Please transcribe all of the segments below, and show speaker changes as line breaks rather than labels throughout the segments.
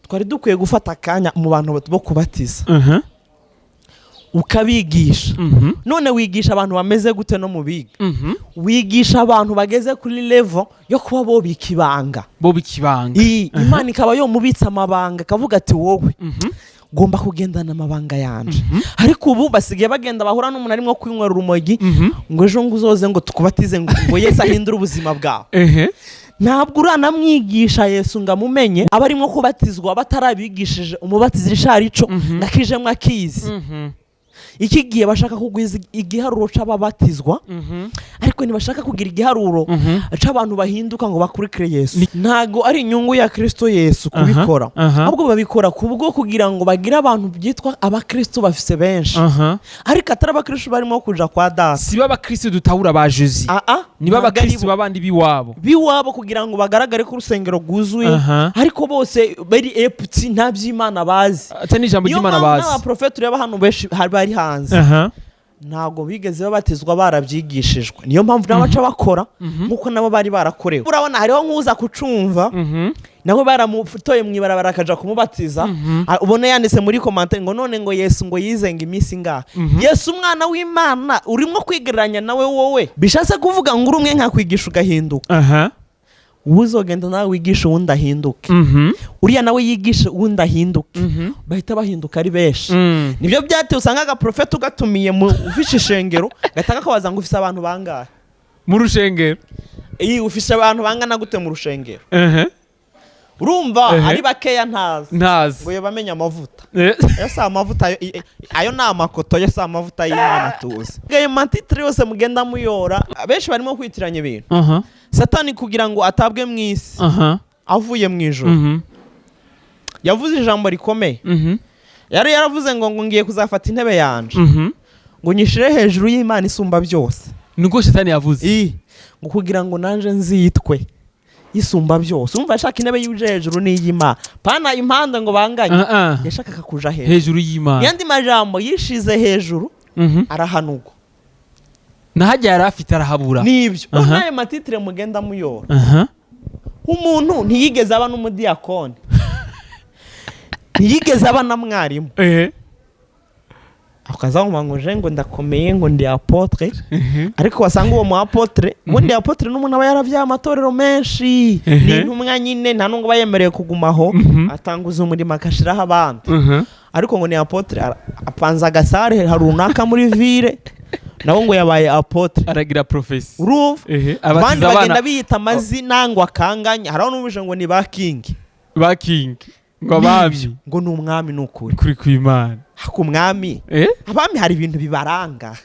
twari dukwiye gufata akanya mu bantu bo kubatiza ukabigisha. None wigisha abantu bameze gute no mubiga? Wigisha abantu bageze kuri level yo kuba bo bikibanga. Imana ikaba yo mubitsa amabanga kavuga ati wowe gomba kugendana amabanga yanje. Ariko ubu basigaye bagenda bahura n'umuntu arimo kwinywera urumogi ngo ejo nguzoze ngo tukubatize ngo Yesu ahindura ubuzima bwawe. Ntabwo uranamwigisha Yesu ngamumenye abarimo kubatizwa batarabigishije umubatizo arico ngakije mwakizi. Iki gihe bashaka kugwiza igiharuro c'ababatizwa ariko ntibashaka kugira igiharuro c'abantu bahinduka ngo bakurikire Yesu. Ntago ari inyungu ya Kristo Yesu kubikora, ahubwo babikora kubwo kugira ngo bagire abantu byitwa abakristo bafise benshi, ariko atari abakristo barimo kuja kwa data.
Si abakristo dutahura ba Jésus, niba abakristo babandi biwabo kugira ngo bagaragare ko urusengero rwuzuye, ariko bose bari epti nta by'Imana bazi, atani ijambo ry'Imana bazi. Aba profeti reba hano benshi bari hanze ntago bigeze babatizwa barabyigishijwe. Niyo mpamvu n'abaca bakora nkuko nabo bari barakorewe. Urabona hariho nkuza kucumva nawe baramutoye mwibarabara akaja kumubatiza, ubone yanditse muri commentaire ngo none ngo Yesu ngo yizenga imisi ngaha. Yesu umwana w'Imana urimo kwigereranya nawe wowe, bishatse kuvuga ngo uri umwe nka kwigisha ugahinduka. Uzogenda nawe wigisha uwundi ahinduke, uriya nawe yigisha uwundi ahinduke, bahita bahinduka ari benshi. Nibyo byateye usanga agaprofeti ugatumiye mu ufishe ishengero gataka kabaza ngo ufise abantu bangahe mu rushengero.
Ufishe abantu bangana gute mu rushengero? Urumva ari bakeya ntazi ngo yabamenya amavuta. Yo sa amavuta ayo na amakoto yo sa amavuta y'Imana tuzi. Gaye matitre yose mugenda muyora benshi barimo kwitiranya ibintu. Satani kugira ngo atabwe mwisi avuye mwijuru yavuze ijambo rikomeye. Yaravuze ngo ngiye kuzafata intebe yanje ngo nyishire hejuru y'Imana isumba byose.
Nuko Satani yavuze
ngo kugira ngo nanje nzitwe isumba byose. Umva ashaka intebe y'uje hejuru n'iy'Imana, pana impande ngo banganye. Yashaka kakuja
hejuru y'Imana.
Yandi majambo yishize hejuru arahanugwa.
Nahajya yarafite arahabura.
Nibyo naye matitre mugenda muyora. Umuntu ntiyigeze aba n'umudiyakoni, ntiyigeze aba na mwarimu. Akazaho ngo ngo ndakomeye ngo ndi apotre, ariko wasanga uwo mu apotre ngo ndi apotre n'umuntu aba yaravya amatorero menshi, ni intumwa nyine nta nungo bayemereye kugumaho, atanguza umurimo akashiraho abandi. Ariko ngo ni apotre apanza gasare harunaka muri ville nawo ngo yabaye apotre
aragira profesi.
Urumva abandi bagenda biyita amazina ngo akanganya. Haraho n'ubuje ngo ni ba king ngo abami ngo ni umwami n'ukuri
kuri kw'Imana.
Hako umwami abami hari ibintu bibaranga.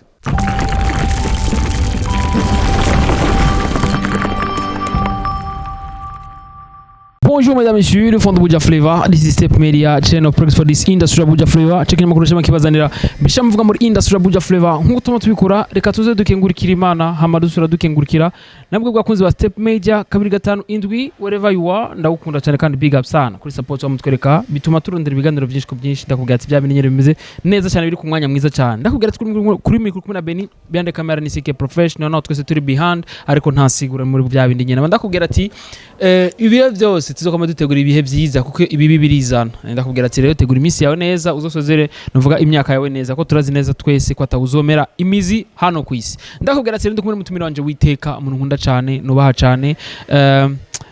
Bonjour mesdames et messieurs, le fond de Buja Flavor. This is Step Media channel progress for this industry Buja Flavor. Checking amakuru shema kibazanira bisha muvuga muri industry Buja Flavor. Nkuko tuma tubikora reka tuze dukengurikira Imana hama dusura dukengurikira nabwo bwakunzi wa Step Media 257 wherever you are. Ndagukunda cyane kandi big up sana kuri support wa mutwereka bituma turondera ibiganiro byinshi ko byinshi. Ndakubwira ati bya bimenyere bimeze neza cyane biri ku mwanya mwiza cyane. Ndakubwira ati kuri mikro kumwe na Beni behind camera ni CK professional no twese turi behind ariko nta sigura muri bya bindi nyene. Ndakubwira ati ibihe byose tuzokoma dutegura ibihe byiza kuko ibi birizana. Ndakubwira ati rero tegura iminsi yawe neza uzosozere nuvuga imyaka yawe neza ko turazi neza twese ko atawuzomera imizi hano ku isi. Ndakubwira ati ndi kumwe n'umutumire wanje witeka umuntu nkunda cyane nubaha cyane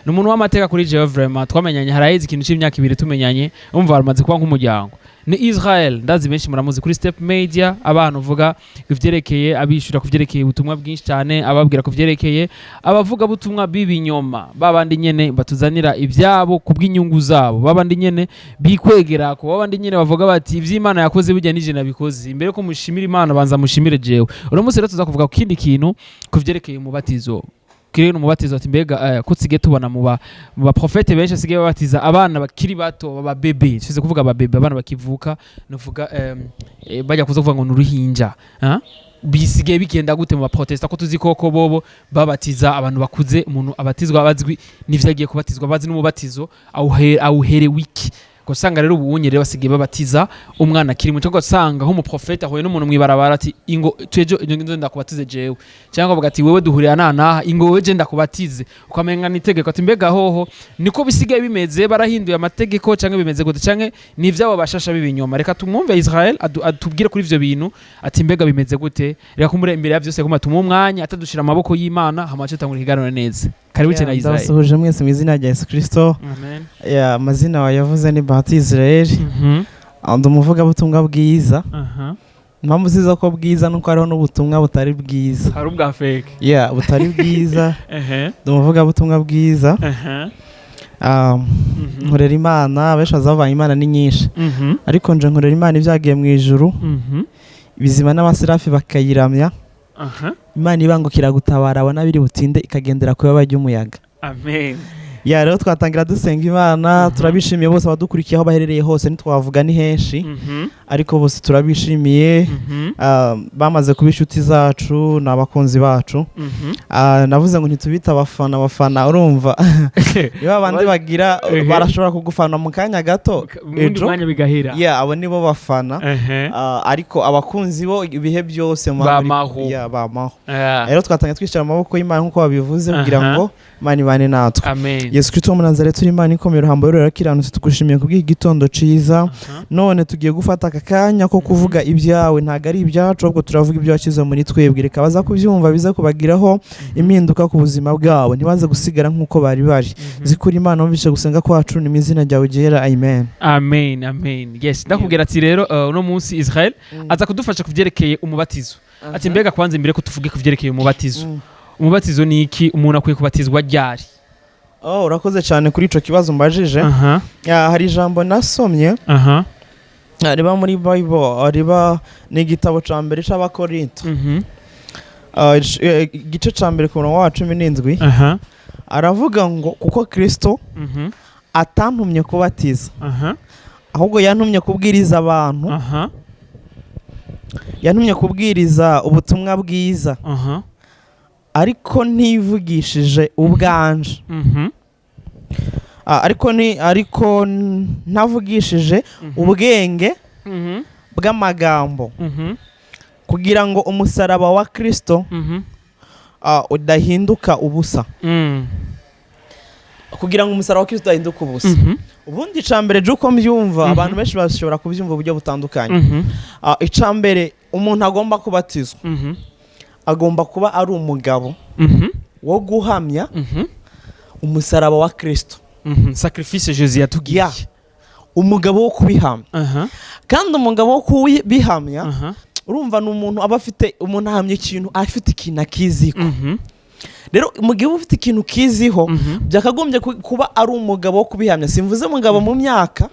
n'umuntu w'amateka kuri Jewe vraiment twamenyanye haraheze ikintu cy'imyaka 2 tumenyanye umva baramaze kuba nk'umuryango. Ni Israel ndazi benshi muramuzi kuri Step Media abantu uvuga ivyerekeye abishura kuvyerekeye ubutumwa bwinshi cyane ababwira kuvyerekeye abavuga butumwa bibinyoma babandi nyene batuzanira ivyabo kubw'inyungu zabo babandi nyene bikwegera ko babandi nyene bavuga bati ivy'Imana yakoze bijya nije nabikoze imbere ko mushimira Imana banza mushimire jewe. Uramutse rero tuza kuvuga ku kindi kintu kuvyerekeye umubatizo kireno umubatizo ati mbega kutsige tubona mu ba profete benshi asigaye babatiza abana bakiri bato baba bebe size kuvuga aba bebe abana bakivuka nuvuga bajya kuza kuvuga ngo nuruhinja bisigaye bigenda gute mu ba protesta ko tuzi koko bobo babatiza abantu bakuze umuntu abatizwa abazwi nivyagiye kubatizwa bazi n'umubatizo awuhere wiki usanga rero ubunye rero basigaye babatiza umwana akiri muto, ugasanga nk'umuprofete ahuye n'umuntu mwibarabara ati ingo twejo ingo ndakubatize jewe, cyangwa bavuga ati wewe duhurira nanaha ingo wewe je ndakubatize, ukamenga nitegeko ati mbega hoho niko bisigaye bimeze, barahinduye amategeko cyangwa bimeze gute, cyangwa ni vyabo bashasha bibinyoma. Reka tumwumve Israel atubwire kuri ivyo bintu ati mbega bimeze gute, reka kumure imbere ya vyose kuma tumumwanya atadushira amaboko y'Imana hamace tangura ikiganiro neza. Karibu cyane Israel.
Ndasuhuje mwese mu izina rya Yesu Kristo.
Amen.
Amazina wayavuze ni Bahati Israel. Ndumuvuga butumwa bwiza. Impamvu ziza ko bwiza nuko hariho n'ubutumwa butari bwiza.
Hari ubwa fake.
Butari bwiza. Ndumuvuga butumwa bwiza. Nkorera Imana, benshi bazabaye Imana ni nyinshi. Ariko nje nkorera Imana ibyagiye mu ijuru. Bizima n'abaserafi bakayiramya. Imana ibangukira gutabara abana biri butinde ikagendera ku baba ry'umuyaga.
Amen.
Rero twatangira dusenga Imana, turabishimiye bose abadukurikiye aho baherereye hose, ntitwavuga ni henshi ariko bose turabishimiye. Bamaze kuba inshuti zacu n'abakunzi bacu. Navuze ngo ntitubita abafana urumva iyo abandi bagira barashobora kugufana mu kanya gato
ejo mwanya bigahira.
Abo nibo bafana. Ariko abakunzi bo ibihe byose
bamaho.
Rero twatangira twishyira mu maboko y'Imana nkuko babivuze kugira ngo Imana ibane natwe.
Amen.
Yesu Kristo mu Nazareti turi Imana ikomeye uruhambo rurakiranutse, tugushimiye kubw'iki gitondo ciza. None tugiye gufata aka kanya ko kuvuga ibyawe, ntago ari ibyacu ahubwo turavuga ibyo wakize muri twebwe. Reka baza kubyumva biza kubagiraho impinduka ku buzima bwabo, ntibaze gusigara nk'uko bari bari. Zikuri Imana wumvishe gusenga kwacu ni mu izina ryawe ryera. Amen.
Amen. Amen. Yes, ndakubwira ati rero uno munsi Israel aza kudufasha kuvyerekeye umubatizo. Ati mbega kwanza imbere ko tuvuge kuvyerekeye umubatizo. Umubatizo ni iki? Umuntu akwiye kubatizwa ryari?
Urakoze cyane kuri ico kibazo mbajije. Hari ijambo nasomye riba muri Bible, riba ni igitabo ca mbere c'Abakorinto. Igice ca mbere ku murongo wa 17 aravuga ngo kuko Kristo atantumye kubatiza ahubwo yantumye kubwiriza abantu, yantumye kubwiriza ubutumwa bwiza, ariko ntivugishije ubwanje, ariko ntavugishije ubwenge bw'amagambo, kugira ngo umusaraba wa Kristo udahinduka ubusa. Kugira ngo umusaraba wa Kristo udahinduka ubusa. Ubundi icambere juko mbyumva abantu benshi bashobora kubyumva uburyo butandukanye. Icambere umuntu agomba kubatizwa agomba kuba ari umugabo wo guhamya umusaraba wa Kristo.
Sacrifice Jésus yatugiye.
Umugabo wo kubihamya. Kandi umugabo wo kubihamya urumva n'umuntu aba afite, umuntu ahamye ikintu afite ikintu akiziko. Rero umugabo ufite ikintu kiziho byakagombye kuba ari umugabo wo kubihamya. Simvuze umugabo mu myaka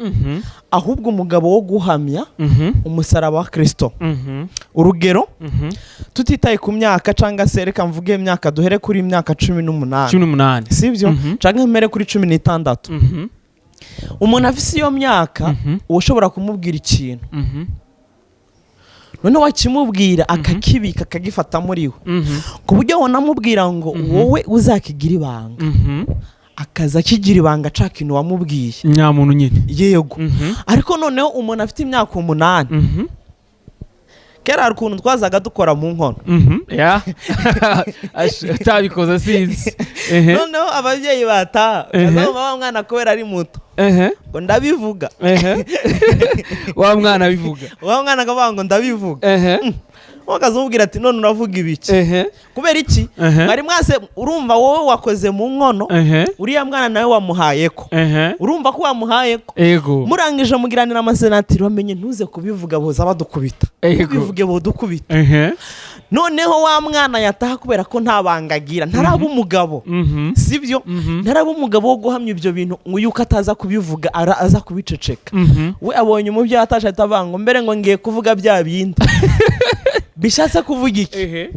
ahubwo umugabo wo guhamya umusaraba wa Kristo. Urugero tutitaye ku myaka cyangwa se reka mvuge imyaka duhere kuri imyaka 18 sivyo cyangwa mpere kuri 16. Umuntu afise iyo myaka ushobora kumubwira ikintu none wakimubwira akakibika akagifata muri we ku buryo wanamubwira ngo wowe uzakigira ibanga akaza kigira ibanga ca kintu wamubwiye
nyamuntu nyine.
Yego. Ariko noneho umuntu afite imyaka 8 kera hari ukuntu twazaga dukora mu nkono.
Tabikoze sinzi.
Noneho ababyeyi bata bazaba wa mwana kubera ari muto ngo ndabivuga.
Wa mwana bivuga.
Wa mwana akavuga ngo ndabivuga. Wakazumubwira ati none uravuga ibiki? Kubera iki? Mwari mwase urumva wowe wakoze mu nkono, uriya mwana nawe wamuhayeko. Urumva ko wamuhayeko. Murangije mugiranira amasenatiro bamenye ntuze kubivuga boza badukubita. Bivuge bodukubita. Noneho wa mwana yataha kubera ko ntabangagira, ntaraba umugabo. Sibyo? Ntaraba umugabo wo guhamya ibyo bintu ngo yuko ataza kubivuga aza kubiceceka. We abonye umubyeyi atasha atavango mbere ngo ngiye kuvuga bya bindi. Bishatse kuvuga iki?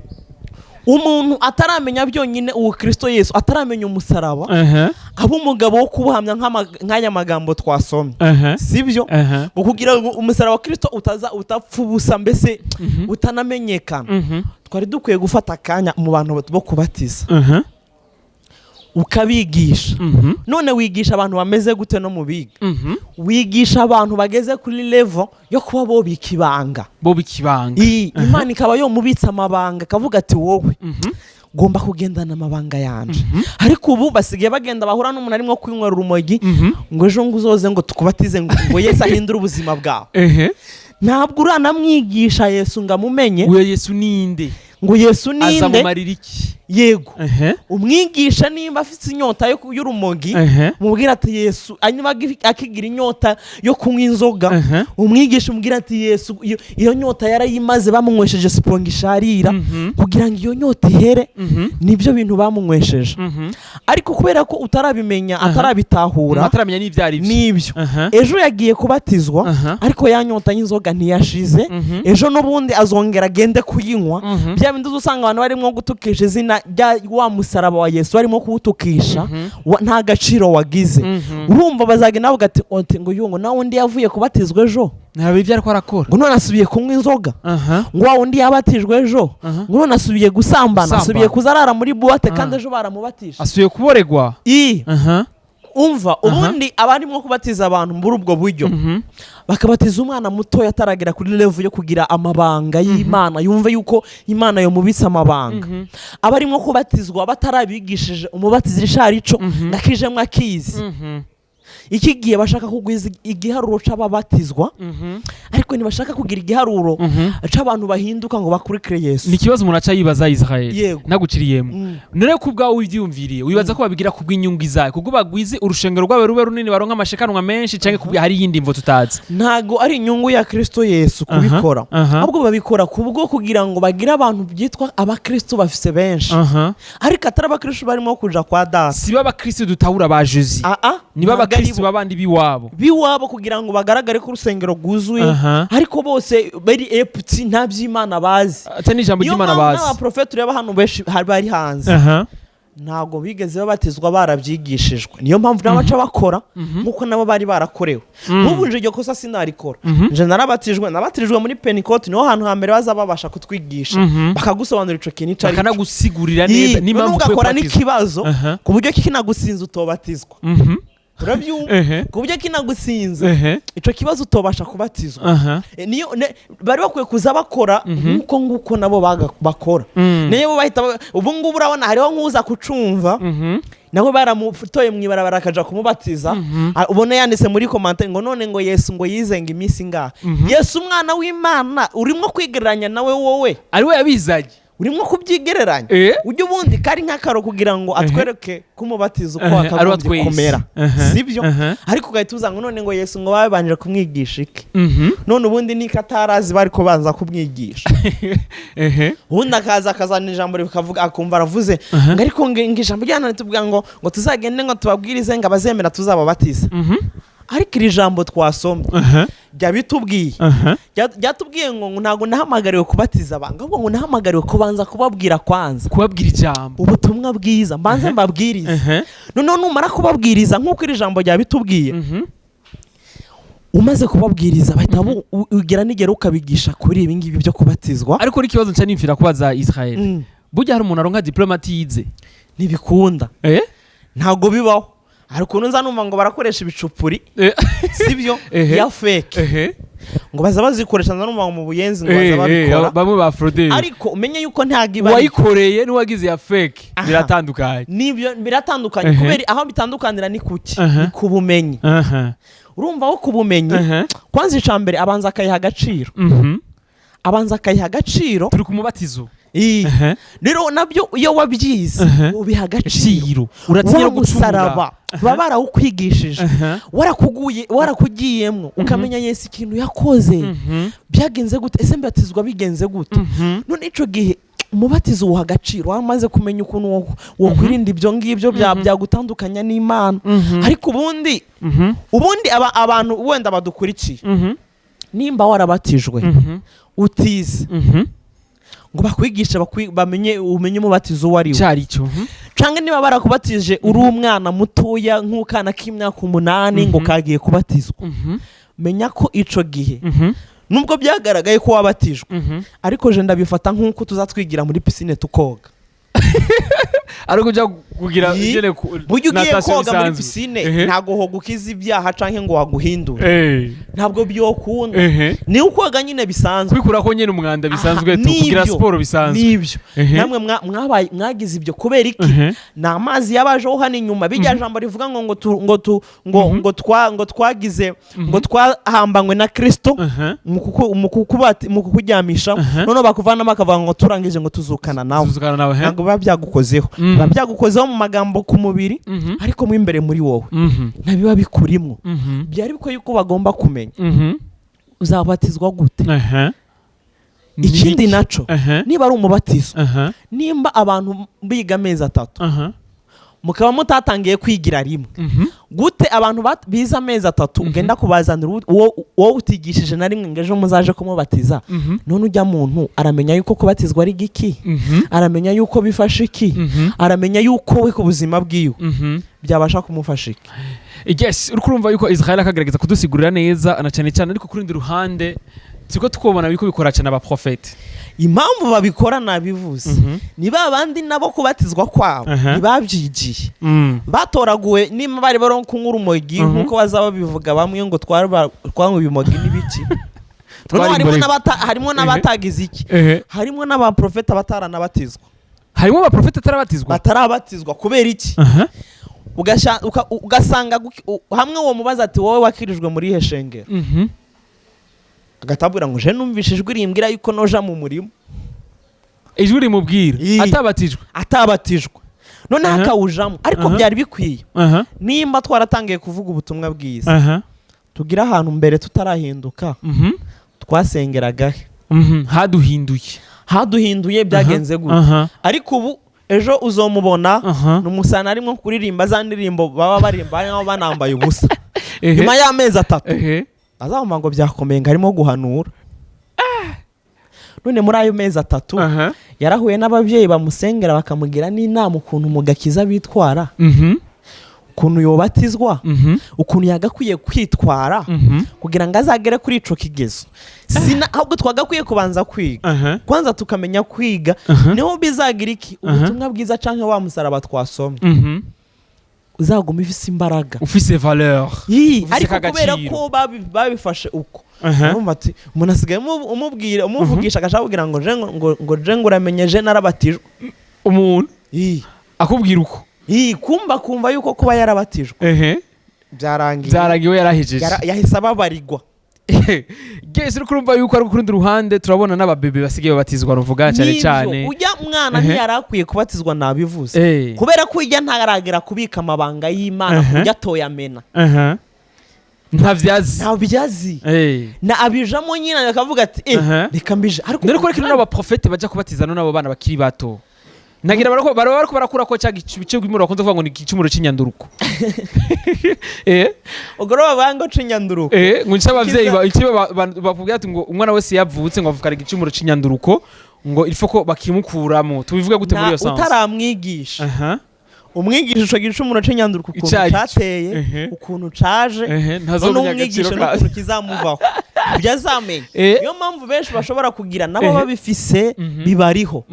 Umuntu ataramenya byonyine uwo Kristo Yesu, ataramenya umusaraba, abo umugabo wo kubuhamya nk'aya magambo twasomye. Sibyo? Kugira ngo umusaraba wa Kristo utapfa ubusa, mbese utanamenyekana. Twari dukwiye gufata akanya mu bantu bo kubatiza ukabigisha none wigisha abantu bameze gute no mu biga wigisha abantu bageze kuri level yo kuba bo bikibanga Imana ikaba yo mubitsa amabanga kavuga ati wowe gomba kugendana amabanga yanje ariko ubu basigaye bagenda bahura n'umuntu arimo kwinywera urumogi ngo ejo ngo uzoze ngo tukubatize ngo Yesu ahindure ubuzima bwawe ntabwo uranamwigisha Yesu ngo amumenye
uyo Yesu ninde
ngo Yesu ninde
azamumarira iki
yego umwigisha nimba afite inyota y'urumogi mubwira ati Yesu anyuma akigira inyota yo kunywa inzoga umwigisha umubwira ati Yesu iyo nyota yarayimaze bamunywesheje sipongi isharira kugira ngo iyo nyota ihere nibyo bintu bamunywesheje ariko kubera ko utarabimenya atarabitahura
ataramenya n'ivyari
nibyo ejo yagiye kubatizwa ariko ya nyota y'inzoga ntiyashize ejo n'ubundi azongera agende kuyinywa bya bindi usanga abantu barimo gutukisha izina wa musaraba wa Yesu barimo kuwutukisha nta gaciro wagize urumva bazagenda bavuga ati ngo yungo nawe undi yavuye kubatizwa ejo
ntabe ibyo ariko arakora
ngo none asubiye kunywa inzoga ngo wa undi yabatijwe ejo ngo none asubiye gusambana asubiye kuzarara muri buwate kandi ejo baramubatisha
asubiye kuboregwa
umva ubundi abarimo kubatiza abantu muri ubwo buryo bakabatiza umwana muto yataragera kuri level yo kugira amabanga y'Imana yumve yuko Imana yo mubitsa amabanga abarimo kubatizwa batarabigishije umubatizi risharico nakijemwe akizi iki gihe bashaka kugwiza igiharuro c'ababatizwa ariko ntibashaka kugira igiharuro c'abantu bahinduka ngo bakurikire Yesu
ni kibazo umuntu aca yibaza Israel nagukiriyemo none kubwa uvyumviriye wibaza ko babigira kubw'inyungu izaye kuko bagwize urushengero rwabe rube runini baronka amashekanwa menshi canke kubya hari yindi mvo tutazi
ntago ari inyungu ya Kristo Yesu kubikora ahubwo babikora kubwo kugira ngo bagira abantu byitwa abakristo bafise benshi ariko atari abakristo barimo kuja kwa data
si baba Kristo dutahura ba Jésus niba abakristo babandi biwabo kugira ngo bagaragare ko urusengero rwuzuye ariko bose bari empty nta by'Imana bazi atani ijambo ry'Imana bazi
n'abaprofeti reba hano benshi bari hanze ntago bigeze babatizwa barabyigishijwe niyo mpamvu n'abaca bakora nkuko nabo bari barakorewe nk'ubu nje iryo kosa sinarikora nje nabatijwe muri Pentecote niho hantu hambere baza babasha kutwigisha bakagusobanurira ico kintu cari
bakanagusigurira neza n'impamvu
ugakora n'ikibazo ku buryo kinagusinza utobatizwa urabyumva ku buryo kinagusinze ico kibazo utobasha kubatizwa niyo bari bakwiye kuza bakora nguko nabo bakora niyo bahita ubu ngubu urabona hariho nkuza kucumva nawe baramutoye mwibarabara akaja kumubatiza ubone yanditse muri commentaire ngo none ngo Yesu ngo yizenga imisi ngaha Yesu umwana w'Imana urimo kwigereranya nawe wowe
ari we yabizaje
urimo kubyigereranya ujye ubundi kari nk'akaro kugira ngo atwereke kumubatiza uko akagombye kumera sibyo ariko ugahita uza ngo none ngo Yesu ngo babanje kumwigisha iki none ubundi niko atarazi bari ko banza kumwigisha ubundi akazana ijambo rikavuga akumva aravuze ngo ariko ngo ijambo ryana tuvuga ngo tuzagende ngo tubabwirize ngo abazemera tuzababatiza ariko iri jambo twasomye byatubwiye ngo ntago nahamagariwe kubatiza abantu ahubwo ngo nahamagariwe kubanza kubabwira
kubabwira ijambo
ubutumwa bwiza mbanze mbabwirize noneho numara kubabwiriza nk'uko iri jambo ryabitubwiye umaze kubabwiriza bahita ugira n'igero ukabigisha kuri ibi ngibi byo kubatizwa
ariko n'ikibazo nca nimfira kubaza Israel burya hari umuntu aronka diplomate yize
ntibikunda ntago bibaho hari ukuntu nza numva ngo barakoresha ibicupuri sibyo ya fake ngo baza bazikoresha nza numva mu buyenzi ngo baza babikora
bamwe ba fraudeur
ariko umenye yuko ntagiba
wayikoreye n'uwagize ya fake biratandukanye
nibyo biratandukanye kubera aho bitandukanira ni kuki kubumenyi urumva aho kubumenyi kwanza icambere abanza akayiha agaciro
turi ku mubatizo
rero nabyo iyo wabyize ubiha agaciro
uratinya gusaraba
baba barawukwigishije warakugiyemwo ukamenya Yesu ikintu yakoze byagenze gute ese mbatizwa bigenze gute none ico gihe umubatizo uha agaciro wamaze kumenya ukuntu wokwirinda ibyo ngibyo byagutandukanya n'Imana ariko ubundi abantu wenda badukurikiye nimba warabatijwe utize ngo bakwigisha bamenye umubatizo wari
cyari cyo
canke niba barakubatije uri umwana mutoya nk'ukana k'imyaka 8 ngo kagiye kubatizwa menya ko ico gihe nubwo byagaragaye ko wabatijwe ariko je ndabifata nk'uko tuzatwigira muri piscine tukoga
ariko kugira igene
buryo ugiye koga muri piscine ntago ho gukiza ibyaha canke ngo waguhindure ntabwo byokunda ni ukoga nyine bisanzwe
kwikura ko nyene umwanda bisanzwe kugira sport bisanzwe
nibyo namwe mwagize ibyo kubera iki na amazi yabajeho hano inyuma bijya jambo rivuga ngo twagize ngo twahambanywe na Kristo mu kukuryamisha none bakuvanamo akavuga ngo turangije ngo tuzukana nawe ntabwo biba byagukozeho biba byagukozeho mu magambo ku mubiri ariko mu imbere muri wowe nabiba bikurimo byari biko yuko bagomba kumenya uzabatizwa gute ikindi naco niba ari umubatizo nimba abantu biga amezi 3 mukaba mutatangiye kwigira rimwe gute abantu biza amezi 3 ugenda kubazanira wowe utigishije na rimwe ngeje muzaje kumubatiza none ujya muntu aramenya yuko kubatizwa ari giki aramenya yuko bifasha iki aramenya yuko we ku buzima bwiwe byabasha kumufasha iki.
Yes, urukurumva yuko Israel akagerageza kudusigurira neza ana cyane cyane ariko kuri ndi ruhande siko tukubona biko bikora cyane aba prophet.
Impamvu babikora nabivuze niba abandi nabo kubatizwa kwabo nibabyigiye batoraguwe nimba bari baronka urumogi nkuko bazaba bivuga bamwe ngo twangu bimogi nibiki harimo n'abatagize iki harimo n'abaprofeta bataranabatizwa
harimo abaprofeta
batarabatizwa kubera iki ugasanga hamwe uwo mubaza ati wowe wakirijwe muri heshengero agatabura ngo je numvishijwe irimbwira yuko noja mu murimo
ijwi rimubwira
atabatijwe none hakawujamo ariko byari bikwiye nimba twaratangiye kuvuga ubutumwa bwiza tugira ahantu mbere tutarahinduka twasengeraga haduhinduye byagenze gute ariko ubu ejo uzomubona numusana arimo kuririmba za ndirimbo baba barimba nkaho banambaye ubusa nyuma y'amezi 3 azamva ngo byakomeye harimo guhanura none muri ayo mezi 3 yarahuye n'abavyeyi bamusengera bakamugira n'inama ukuntu mugakiza bitwara ukuntu yobatizwa ukuntu yagakwiye kwitwara kugira ngo azagere kuri ico kigezo ahubwo twagakwiye kubanza kwiga kwanza tukamenya kwiga niho bizagira iki ubutumwa bwiza canke wa musaraba twasomye uzaguma ifise imbaraga
ufise valeur
ariko kubera ko babifashe uko urumva ati umuntu asigaye umuvugisha agashaka ngo je uramenye je narabatijwe
umuntu akubwira uko
kumva yuko kuba yarabatijwe
byarangiwe yarahejeje
yahise ababarirwa
Gese urumva yuko ari kurundi ruhande turabona n'ababebe basigaye babatizwa ruvuga cyane cyane
ujya mwana ntiyarakwiye kubatizwa nabivuze kubera ko ujya ntaragera kubika amabanga y'Imana kujya toyamena ntavyazi na abijamo nyina akavuga ati reka mbije
ariko reka n'abaprofete bajya kubatiza nabo bana bakiri bato nagira barako barakura ko cyagice gwimura bakunze kuvuga ngo ni igicumuro cy'inyanduruko
ogoro bango c'inyanduruko
ngo nsabavyeyi bavuga ati ngo umwana wese yavutse ngo avuka igicumuro c'inyanduruko ngo ifoko bakimukuramo tubivuga gute muri yo sanse
utaramwigisha umwigisha ico gicumuro c'inyanduruko ukuntu cateye ukuntu caje n'umwigisha n'ukuntu kizamuvaho byazamenye iyo mpamvu benshi bashobora kugira nabo babifise bibariho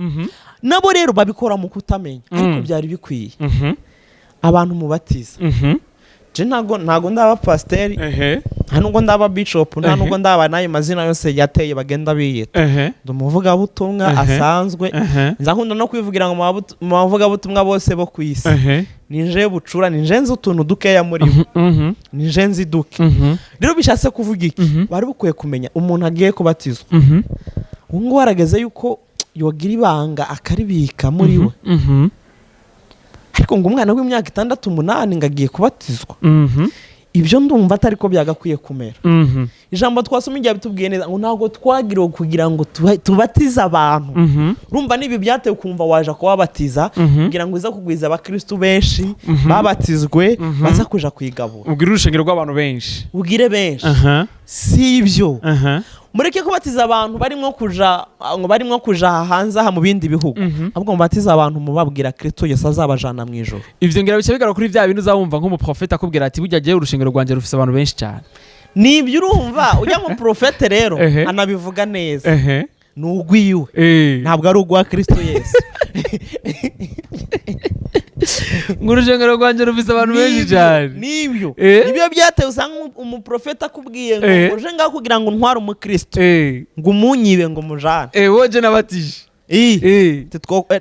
nabo rero babikora mu kutamenya ariko byari bikwiye abantu mubatiza je ntago ndaba pasteur ntanugo ndaba bishop ntanugo ndaba nayo mazina yose yateye bagenda biyita ndumuvuga butumwa asanzwe nzakunda no kwivugira ngo mavuga butumwa bose bo kwisi ninje bucura ninje nzi utuntu dukeya muri ninje nzi duke rero bishatse kuvuga iki bari bukwiye kumenya umuntu agiye kubatizwa ngo warageze yuko yogira ibanga akaribika muri we ariko ngo umwana w'imyaka 6-8 ngagiye kubatizwa ibyo ndumva atari ko byagakwiye kumera ijambo twasomye igihe bitubwiye neza ngo ntago twagiriwe kugira ngo tubatize abantu urumva nibi byatewe kumva waje kubabatiza kugira ngo iza kugwiza abakristo benshi babatizwe baza kuja kwigabura
ubwire urushengero rw'abantu benshi
ubwire benshi si ibyo mureke kubatiza abantu barimo kuja hanze aha mu bindi bihugu ahubwo mubatiza abantu mubabwira Kristo Yesu azabajana mu ijuru
ivyo ngira bice bigara kuri vya bintu uzabumva nk'umuprofeta akubwira ati burya giye urushengero rwanje rufise abantu benshi cyane
nibyo urumva ujya mu profete rero anabivuga neza nugwiwe ntabwo ari ugwa Kristo Yesu
ngo urushengero rwanje rufise abantu benshi cyane.
Nibyo byatewe usanga umuprofeta akubwiye ngo uje ngaho kugira ngo ntware umukristo ngo umunyibe ngo mujane
woje nabatije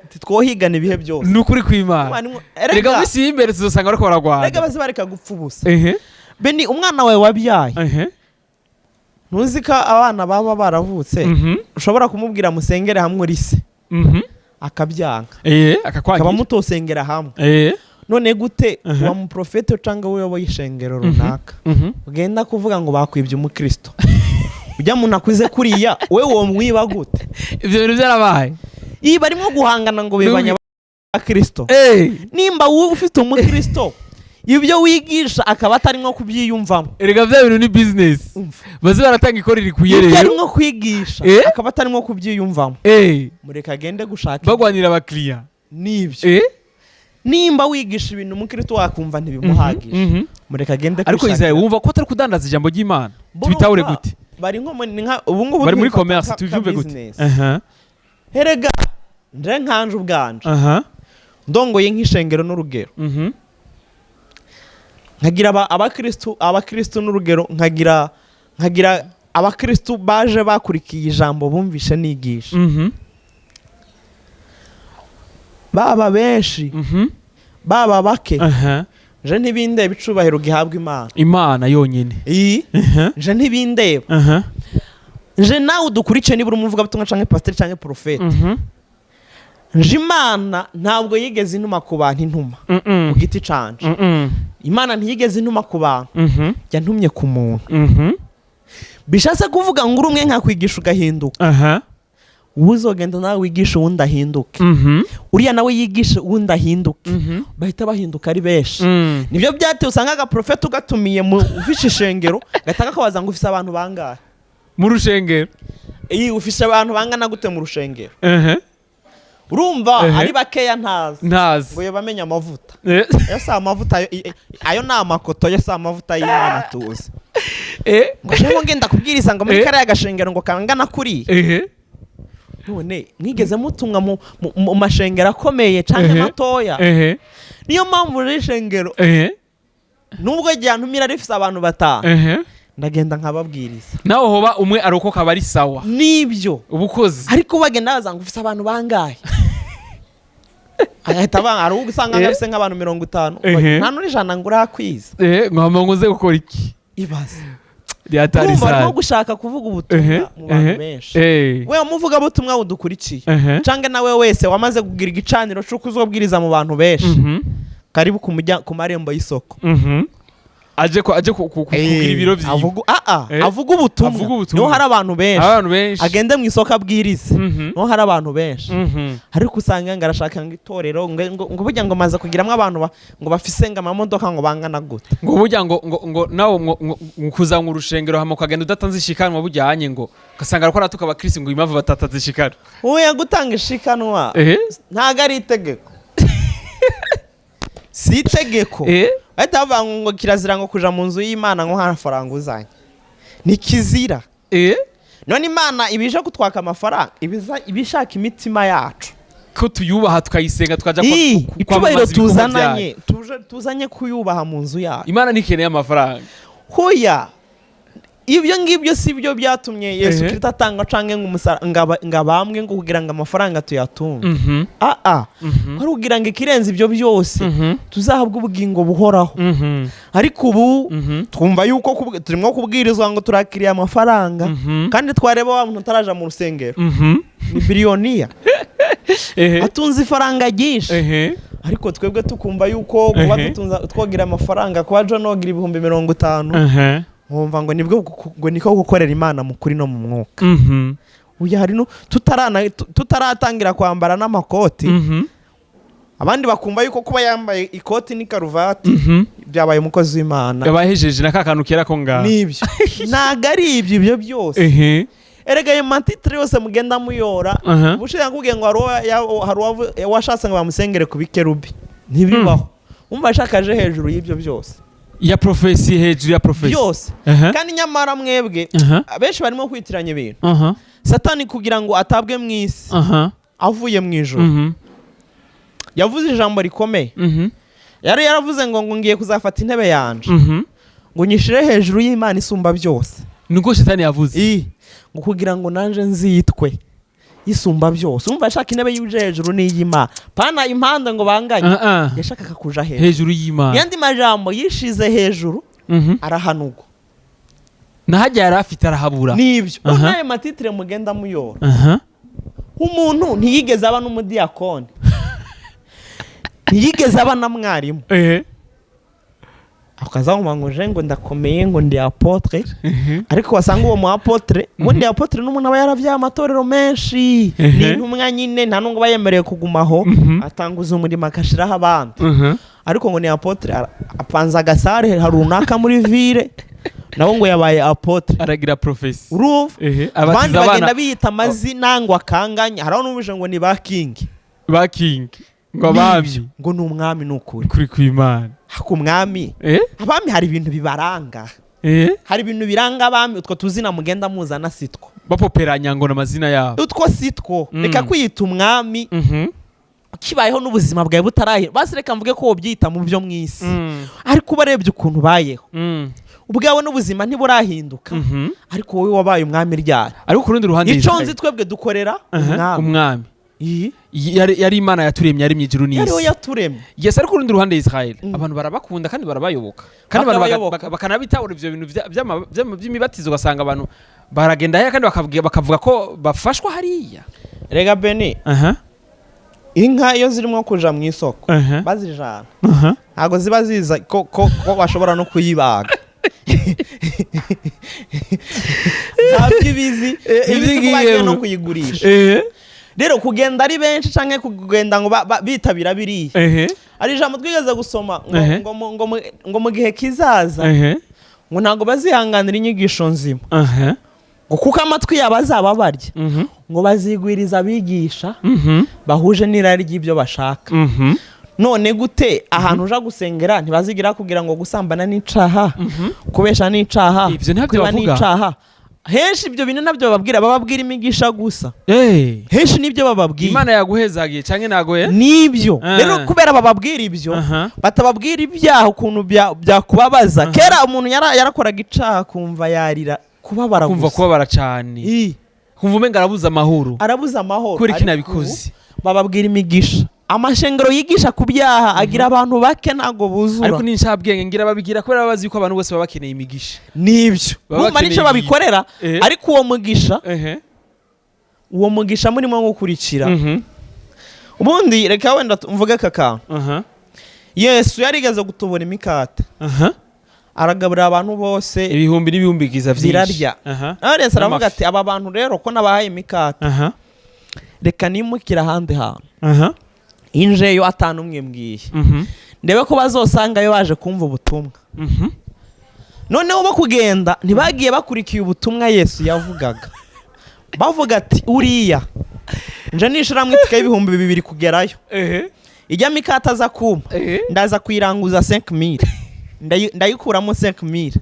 titwohigana ibihe byose
nukuri kw'Imana. Rega bisi y'imbere tuzosanga bariko baragwana.
Rega basi bareka gupfa ubusa. Beni umwana wawe wabyaye ntuzi ko abana baba baravutse ushobora kumubwira musengere hamwe urise akabyanga akaba mutosengera hamwe. None gute wa muprofete cyangwa we wabaye ishengero runaka ugenda kuvuga ngo bakwibye umukristo ujya muntu akuze kuriya we wo mwiba gute?
Ibyo bintu byarabaye
barimo guhangana ngo bibanya abakristo. Nimba wowe ufite umukristo ibyo wigisha akaba atari nko kubyiyumvamo.
Erega bya bintu ni business bazi baratanga ikorera ikuye rero
ari nko kwigisha akaba atari nko kubyiyumvamo. Mureka agende gushaka
bagwanira abakiriya
nibyo. Nimba wigisha ibintu umukristo wakumva ntibimuhagije mureka agende gushaka.
Ariko Isaye wumva ko atari kudandaza ijambo ry'Imana tubitawure gute?
Bari nko ubu ngubu
bari muri commerce tuvyumve gute?
Herega nje nkanje ubwanje ndongoye nk'ishengero n'urugero nkagira abakristo n'urugero nkagira abakristo baje bakurikiye ijambo bumvishe nigisha baba benshi baba bake je ntibindeba icubahiro gihabwa Imana
yonyine.
Je ntibindeba je nawe udukurikiye nibura umuvuga butumwa canke pasteur canke profete je Imana ntabwo yigeze intuma ku bantu intuma ku giti canje. Imana ntiyigeze intuma ku bantu yantumye ku muntu. Bishatse kuvuga ngo uri umwe nkakwigisha ugahinduka uzogenda nawe wigisha uwundi ahinduke uriya nawe yigisha uwundi ahinduke bahita bahinduka ari benshi. Nibyo byatewe usanga agaprofeta ugatumiye mu ufishe ishengero gataka kabaza ngo ufise abantu bangahe
mu rushengero.
Ufise abantu bangana gute mu rushengero? Urumva ari bakeya ntazi ngo yabamenye amavuta. Yo sa amavuta ayo na amakoto yo sa amavuta y'Imana tuzi. Ngo ngenda kubwiriza ngo muri kare y'agashengero ngo kangana kuri. None mwigeze mutumwa mu mashengero akomeye canke matoya. Niyo mpamvu rishengero nubwo ryantumira rifise abantu batanu ndagenda nkababwiriza
naho hoba umwe arokoka bari sawa
nibyo
ubukozi.
Ariko bagenda bazanga ufise abantu bangahe ahita ari ugusanga ngafise nk'abantu 50 nta nuri jana ngura kwiza
ngamba ngoze gukora iki
ibaze
ryatari
sana no gushaka kuvuga ubutumwa mu bantu benshi. We umuvuga butumwa udukurikiye canke nawe wese wamaze kugira igicaniro cyo kuzobwiriza mu bantu benshi karibu ku marembo y'isoko aje kugira ibiro vyiwe avuga ubutumwa niho hari abantu benshi agende mu isoko abwirize niho hari abantu benshi. Ariko usanga ngarashaka ngo itorero ngo burya ngo maze kugiramwe abantu ngo bafise ngo amamodoka ngo bangana gute
ngo burya ngo nawo kuza mu rushengero hama ukagenda udatanze ishikanwa bujyanye ngo kasanga ariko aratuka abakristo ngo impamvu batatanze ishikanwa.
Oya gutanga ishikanwa ntago ari itegeko si itegeko. Ahita bavuga ngo kirazira ngo kuja mu nzu y'Imana ngo nta faranga uzanye ni kizira. None Imana ibije kutwaka amafaranga ibishaka imitima yacu
ko tuyubaha tukayisenga tukaja
kwa icubahiro tuzanye kuyubaha mu nzu yacu.
Imana nikeneye amafaranga.
Hoya ibyo ngibyo si byo byatumye Yesu Kristo atanga canke ngabamwe ngo kugira ngo amafaranga tuyatunge. Ari kugira ngo ikirenze ibyo byose tuzahabwa ubugingo buhoraho. Ariko ubu twumva yuko turimo kubwirizwa ngo turakiriye amafaranga kandi twareba wa muntu utaraja mu rusengero ni biliyoniya atunze ifaranga ryinshi. Ariko twebwe tukumva yuko kuba twogira amafaranga kuba jo nogira 50,000 nkumva ngo niko gukorera Imana mu kuri no mu mwuka. Uya hari no tutaratangira kwambara n'amakoti abandi bakumva yuko kuba yambaye ikoti ni karuvati byabaye umukozi w'Imana
yabahejeje nakakantu kera ko ngaho
nibyo nagari ibyo byose. Erega yo mantitire yose mugenda muyora bushira nguge ngo hari washatse ngo bamusengere ku bikerubi ntibibaho. Umva ashakaje hejuru y'ibyo byose
ya profesi hejuru ya profesi
byose. Kandi nyamara mwebwe benshi barimo kwitiranya ibintu. Satani kugira ngo atabwe mu isi avuye mu ijuru yavuze ijambo rikomeye yari yaravuze ngo ngiye kuzafata intebe yanje ngo nyishire hejuru y'Imana isumba byose.
Nuko Shetani yavuze
ngo kugira ngo nanje nzitwe isumba byose. Umva ashaka intebe yuje hejuru n'iy'Imana, pana impande ngo banganye. Yashaka kuja
hejuru y'Imana.
Yandi majambo yishize hejuru arahanugwa.
Nahajya yari afite arahabura.
Nibyo. Naye matitire mugenda muyora. Umuntu ntiyigeze aba n'umudiyakoni. Ntiyigeze aba na mwarimu. Akaza ngo ngo ndakomeye ngo ndi apotre. Ariko wasanga uwo mu apotre, ngo ndi apotre n'umuntu aba yaravya amatorero menshi. Ni intumwa nyine nta nungo bayemereye kugumaho, atanguza umurimo akashiraho abandi. Ariko ngo ni apotre apanza gasare harunaka muri ville. Nabo ngo yabaye apotre
aragira profesi.
Urumva? Abandi bagenda biyita amazina ngo akanganya. Haraho n'ubuje ngo ni ba king.
Ba king. Ngo abami.
Ngo ni umwami n'ukuri.
Kuri kw'Imana.
Ku mwami. Abami hari ibintu bibaranga. Hari ibintu biranga abami utwo tuzina mugenda muzana sitwo.
Bapoperanya ngo n'amazina yabo.
Utwo sitwo. Reka kwiyita umwami. Kibayeho n'ubuzima bwawe butarahira. Basi reka mvuge ko wobyita mu byo mwisi. Ariko ubarebye ukuntu bayeho. Ubwawe n'ubuzima ntiburahinduka. Ariko wowe wabaye umwami ryari.
Ariko ku rundi ruhande
iconzi twebwe dukorera
umwami. Yari Imana yaturemye ari mwijuru n'isi.
Yari yaturemye.
Yes, ariko ku rundi ruhande Israel abantu barabakunda kandi barabayoboka. Kandi abantu bakanabitahura ivyo bintu by'imibatizo gasanga abantu baragenda ya kandi bakavuga ko bafashwa hariya.
Rega Beni. Inka iyo zirimo kuja mu isoko bazijana. Ntago ziba ziza ko bashobora no kuyibaga. Ntabyo bizi ibyo no kuyigurisha. Rero kugenda ari benshi canke kugenda ngo bitabira biriya. Ari ijambo twigeze gusoma ngo mu gihe kizaza ngo ntago bazihanganira inyigisho nzima. Ngo kuko amatwi yabazaba barya ngo bazigwiriza abigisha bahuje n'irari ry'ibyo bashaka. None gute ahantu uja gusengera ntibazigira kugira ngo gusambana n'icaha, kubesha n'icaha,
ivyo ntabyo bavuga.
Henshi ibyo bintu nabyo bababwira imigisha gusa. Henshi nibyo bababwira.
Imana yaguhezagiye canke nagoye?
Nibyo. Rero kubera bababwira ibyo batababwira ibyaha ukuntu byakubabaza. Kera umuntu yarakoraga icaha kumva yarira kubabara gusa.
Kumva kubabara cyane. Kumva umenga arabuza amahoro.
Arabuza amahoro.
Kuri kinabikoze.
Bababwira imigisha. Amashengero yigisha ku byaha agira abantu bake ntago buzura.
Ariko n'incabwenge ngira babigira kubera babazi yuko abantu bose baba bakeneye imigisha.
Nibyo. Bumva nico babikorera ariko uwo mugisha murimo gukurikira. Ubundi reka wenda mvuge kaka. Yesu yarigeze gutubura imikate. Aragaburira abantu bose
ibihumbi n'ibihumbi kiza
vyinshi. Yesu aravuga ati aba bantu rero ko nabahaye imikate. Reka nimukira handi hantu. Injeyo atanu umwe mbwiye. Ndebe ko bazosangayo baje kumva ubutumwa. Noneho bo kugenda ntibagiye bakurikiye ubutumwa Yesu yavugaga. Bavuga ati uriya nje nishiramwe itike y'ibihumbi 200 kugerayo. Ijya mikata za kuma ndaza kuyiranguza 5000. Ndayikuramo 5000.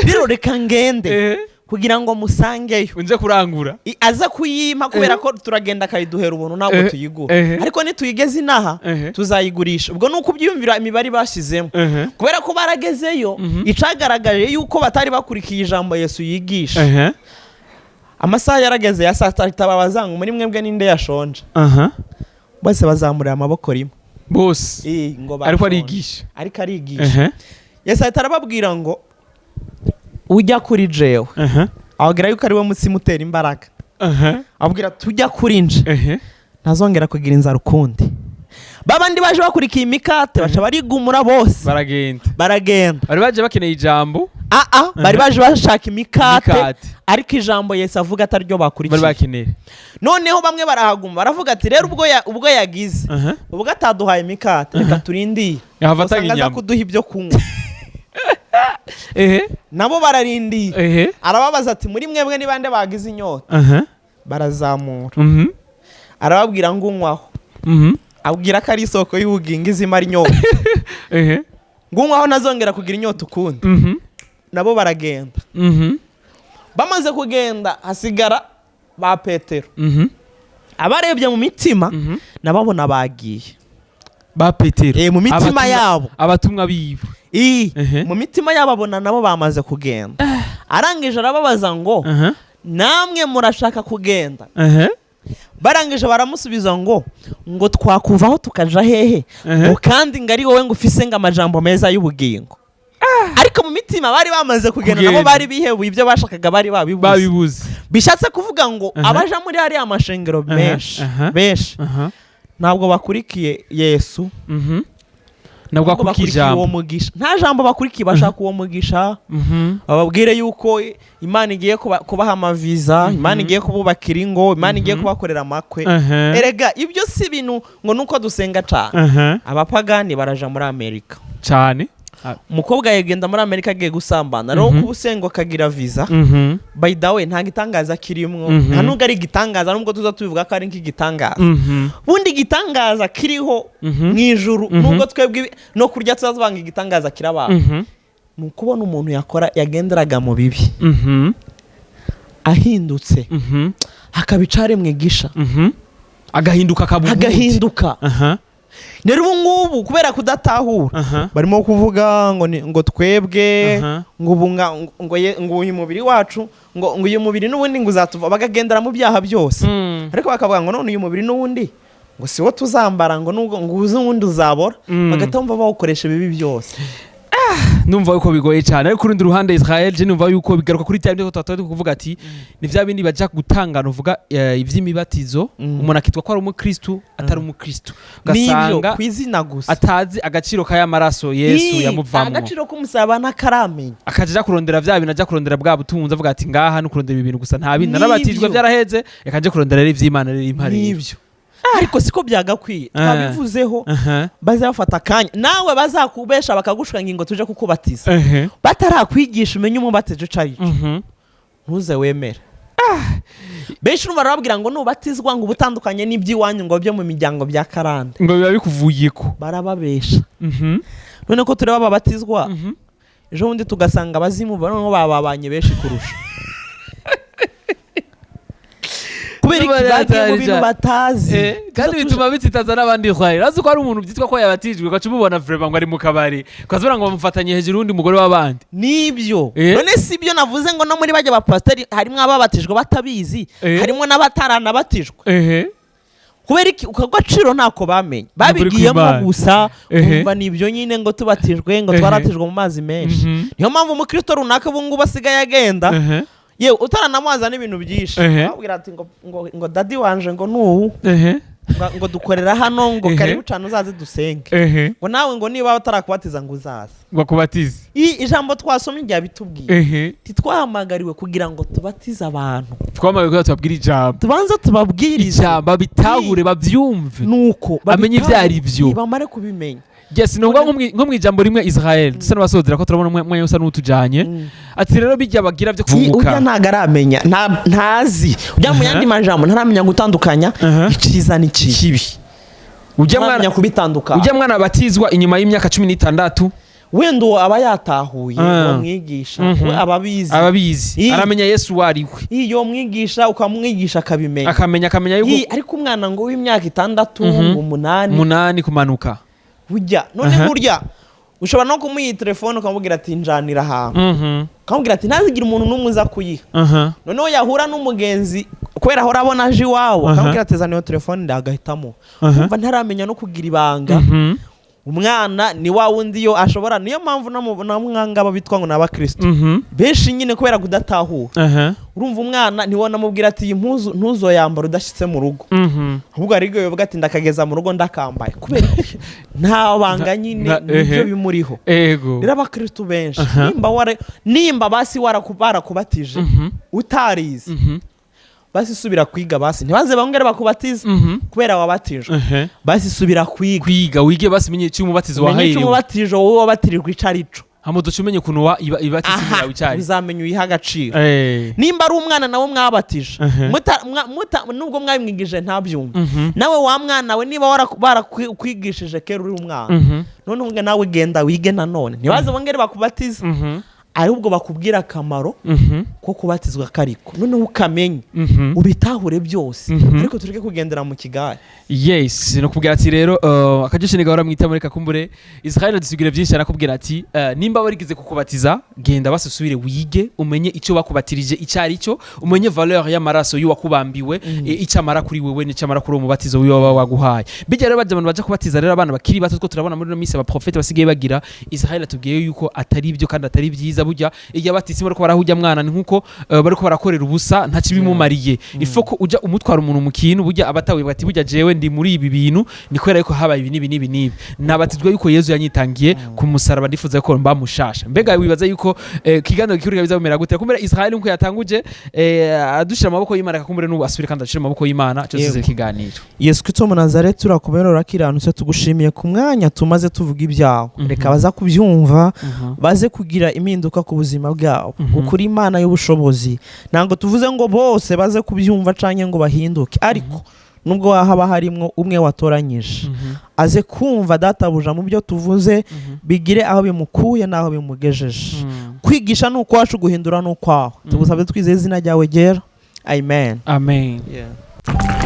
Biro reka ngende kugira ngo musangeyo
unje kurangura
aza kuyima kubera ko turagenda kayiduhera ubuntu ntabwo tuyigura. Ariko nituyigeze inaha tuzayigurisha. Ubwo nuko ubyumvira imibari bashizemo kubera ko baragezeyo icagaragaje yuko batari bakurikiye ijambo Yesu yigisha. Amasaha yarageze ya saa 3 babazanga muri mwebwe ninde yashonje. Bose bazamurira amaboko rimwe
bose ariko arigisha.
Yesu atarababwira ngo ujya kuri jewe. Ababwira yuko ari we mutsima utera imbaraga. Ababwira tujya kuri nje ntazongera kugira inzara ukundi. Babandi baje bakurikiye imikate baca barigumura bose baragenda.
Bari baje bakeneye ijambo.
Bari baje bashaka imikate ariko ijambo Yesu avuga ataryo bakurikiye.
Bari bakeneye.
Noneho bamwe barahaguma baravuga ati rero ubwo yagize ubwo ataduhaye imikate reka turindiye. Yahavataga kuduha ibyo kunywa. Nabo bararindiye. Arababaza ati muri mwebwe ni bande bagize inyota. Barazamura. Arababwira ngo unywaho. Abwira ko ari isoko y'ubugingo izimara inyota. Ngo unywaho nazongera kugira inyota ukundi. Nabo baragenda. Bamaze kugenda hasigara ba Petero. Abarebye mu mitima nababona bagiye.
ba Petero
mu mitima yabo
abatumwa biwe
mu mitima yabo abona nabo bamaze kugenda arangije arababaza ngo namwe murashaka kugenda barangije baramusubiza ngo twakuvaho tukaja hehe ngo kandi ngari wowe ngo ufise ngo amajambo meza y'ubugingo ariko mu mitima bari bamaze kugenda nabo bari bihebuye ibyo bashakaga bari babibuze bishatse kuvuga ngo abaja muri hari amashengero benshi ntabwo bakurikiye Yesu
nabwo akurikiye
uwo mugisha nta jambo bakurikiye bashaka uwo mugisha bababwire yuko Imana igiye kubaha amaviza Imana igiye kububakira ingo Imana igiye kubakorera amakwe erega ibyo si ibintu ngo nuko dusenga cyane abapagani baraja muri Amerika
cyane
umukobwa yagenda muri Amerika agiye gusambana rero kuba usenga akagira viza by the way nta gitangaza kirimwo nta nubwo ari igitangaza nubwo tuza tubivuga ko ari nk'igitangaza bundi igitangaza kiriho mwijuru nubwo twebwe no kurya tuzavanga igitangaza kiraba mu kubona umuntu yagenderaga mu bibi ahindutse hakabicare mwigisha agahinduka rero ubu ngubu kubera kudatahura barimo kuvuga ngo twebwe ngo uyu mubiri wacu ngo uyu mubiri n'ubundi ngo uzatuva bagagendera mu byaha byose ariko bakavuga ngo none uyu mubiri n'ubundi ngo si wo tuzambara ngo uzi uwundi uzabora bagatamva bawukoresha ibibi byose
numva yuko bigoye cyane ariko urundi ruhande Israel je numva yuko bigaruka kuri cyane twatatu kuvuga ati ni vya bindi baja gutangana uvuga ivy'imibatizo umuntu akitwa ko ari umukristo atari umukristo
gasanga kwizina gusa
atazi agaciro kaya maraso Yesu yamuvamo
agaciro k'umusaba n'akaramenya
akaja kurondera vya bintu aja kurondera bwa butunzi avuga ati ngaha no kurondera ibintu gusa nta bindi narabatijwe vyaraheze yakaje kurondera ivy'Imana riri impari
nivyo ariko siko byagakwiye twabivuzeho bazafata akanya nawe bazakubesha bakagushuka ngingo tuje kukubatiza batarakwigisha umenye umubatizo cari ntuze wemera benshi barababwira ngo nubatizwa ngo ubutandukanye n'iby'iwanyu ngo byo mu miryango bya karande
ngo biba bikuvuyeko
barababesha none ko tureba babatizwa ejo bundi tugasanga abazimu barimo babanye benshi kurusha kubera ikibagiye mu bintu batazi
kandi bituma bitsitaza n'abandi khwari razi ko ari umuntu byitwa ko yabatijwe ko cumubona vraiment ngo ari mu kabari kwazura ngo bamufatanye hejuru undi mugore w'abandi
nibyo none si byo navuze ngo no muri bajya ba pasteur harimo ababatijwe batabizi harimo n'abataranabatijwe kubera iki ukagaciro ntako bamenye babigiyemo gusa umva nibyo nyine ngo tubatijwe ngo twaratijwe mu mazi menshi niyo mpamvu umukristo runaka bungu basigaye agenda yewe utaranamwaza n'ibintu byinshi babwira ati ngo dadi wanje ngo nuhu ngo dukorera hano ngo karibu cyane uzaze dusenge ngo nawe ngo niba utarakubatiza ngo uzaze
ngo kubatize
ijambo twasomye rya bitubwiye titwahamagariwe kugira ngo tubatize abantu
twamagariwe ko tubabwira ijambo
tubanza tubabwirize
ijambo babitahure bavyumve
nuko
bamenye ivyari byo
bamare kubimenya
yes nubwo nko mwijambo rimwe Israel dusa n'abasodera ko turabona umwe usa n'utujanye ati rero bijya bagira byo kuvuka
ujya ntagaramenya ntazi ujya mu yandi majambo ntaramenya gutandukanya iciza n'ikibi
ujya mwana
kubitandukanya
ujya mwana batizwa inyuma y'imyaka 16
wendo aba yatahuye umwigisha
ababizi aramenya Yesu wariwe
iyo mwigisha ukamwigisha
akamenya yuko
ariko umwana ngo w'imyaka 6 8
kumanuka
ujya none burya ushobora no kumuha telefone ukamubwira ati njanira ahantu ukamubwira ati ntazigira umuntu n'umwe uza kuyiha noneho yahura n'umugenzi kubera ahora abona aje iwawe akamubwira ati zana iyo telefone ndagahitamo umva ntaramenya no kugira ibanga umwana ni wa wundi yo ashobora niyo mpamvu na mwanga babitwa ngo n'abakristo benshi nyine kubera kudatahura urumva umwana niwo namubwira ati iyi mpuzu ntuzoyambara udashitse mu rugo ahubwo arigo yovuga ati ndakageza mu rugo ndakambaye kubera nta banga nyine nibyo bimuriho rero abakristo benshi nimba basi warakubatije utarize basi subira kwiga basi ntibaze bongere bakubatiza kubera wabatijwe basi subira kwiga
wige basi menye cyo umubatizo wahaye
menye umubatizo wowe wabatirijwe icarico
hamudo cumenye kuno ibatizo yawe icari
bizamenye uyiha agaciro nimba ari umwana nawe mwabatije nubwo mwabimwigije ntabyumva nawe wa mwana we niba warakwigishije kera uri umwana none nawe genda wige nanone ntibaze bongere bakubatiza ahubwo bakubwira akamaro ko kubatizwa kariko noneho ukamenye ubitahure byose ariko tureke kugendera mu kigare.
Yes, no kubwira ati rero akajishe ni gahora mwita muri kakumbure Israel dusubire byinshi arakubwira ati nimba barigize kukubatiza genda basusubire wige umenye icyo bakubatirije icyari cyo umenye valeur y'amaraso y'uwakubambiwe icamara kuri wewe n'icamara kuri umubatizo wiwe waguhaye. Bijya rero baje abantu baje kubatiza rero abana bakiri bato two turabona muri no mise aba prophète basigaye bagira Israel atubwiye yuko atari ibyo kandi atari byiza burya iyo batisi bariko barahujya mwana ni nkuko bariko barakorera ubusa nta kibimumariye ifoko uja umutwara umuntu mu kintu burya abatawe bati burya jewe ndi muri ibi bintu nikwera yuko habaye ibi nibi nabatizwe yuko Yesu yanyitangiye ku musaraba ndifuza ko mba mushasha. Mbega wibaza yuko kiganiro gikuri biza bumera gute kumbera Israel nko yatanguje adushira amaboko y'Imana kakumbere n'ubu asubire kandi ashira amaboko y'Imana cyo size kiganiro.
Yesu Kristo mu Nazareth turakuberora kiranutse tugushimiye ku mwanya tumaze tuvuga ibyawo reka baza kubyumva baze kugira impinduka ku buzima bwabo ukuri Imana y'ubushobozi ntango tuvuze ngo bose baze kubyumva canke ngo bahinduke ariko nubwo haba harimo umwe watoranyije aze kumva databuja mu byo tuvuze bigire aho bimukuye naho bimugejeje kwigisha nuko wacu guhindura nuko aho tugusabye twizeye izina ryawe gera amen.
Amen.
Yeah.